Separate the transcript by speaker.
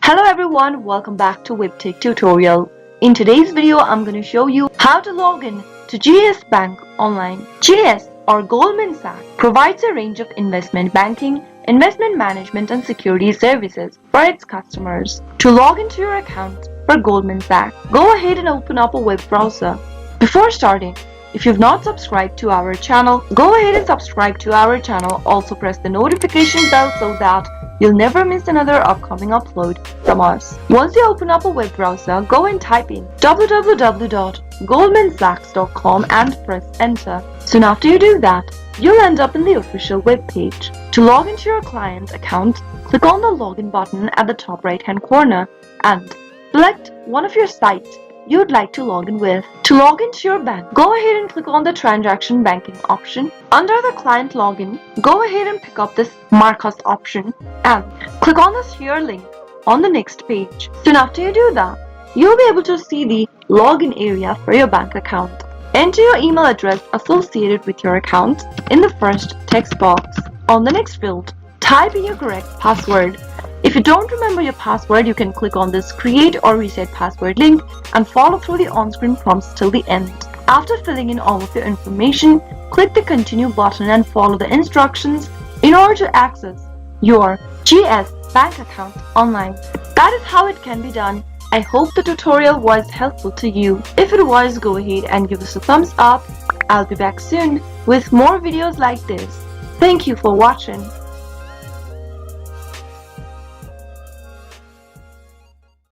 Speaker 1: Hello everyone, welcome back to Webtech Tutorial. In today's video, I'm going to show you how to log in to GS Bank online. GS or Goldman Sachs provides a range of investment banking, investment management and security services for its customers. To log into your account for Goldman Sachs, go ahead and open up a web browser. Before starting, if you've not subscribed to our channel, go ahead and subscribe to our channel. Also press the notification bell so that you'll never miss another upcoming upload from us. Once you open up a web browser, go and type in www.goldmansachs.com and press enter. Soon after you do that, you'll end up in the official web page. To log into your client's account, click on the login button at the top right hand corner and select one of your sites you'd like to log in with. To log into your bank, go ahead and click on the transaction banking option. Under the client login, go ahead and pick up this Mark Us option and click on the share link on the next page. Soon after you do that, you'll be able to see the login area for your bank account. Enter your email address associated with your account in the first text box. On the next field, type in your correct password. If you don't remember your password, you can click on this create or reset password link and follow through the on-screen prompts till the end. After filling in all of your information, click the continue button and follow the instructions in order to access your GS bank account online. That is how it can be done. I hope the tutorial was helpful to you. If it was, go ahead and give us a thumbs up. I'll be back soon with more videos like this. Thank you for watching.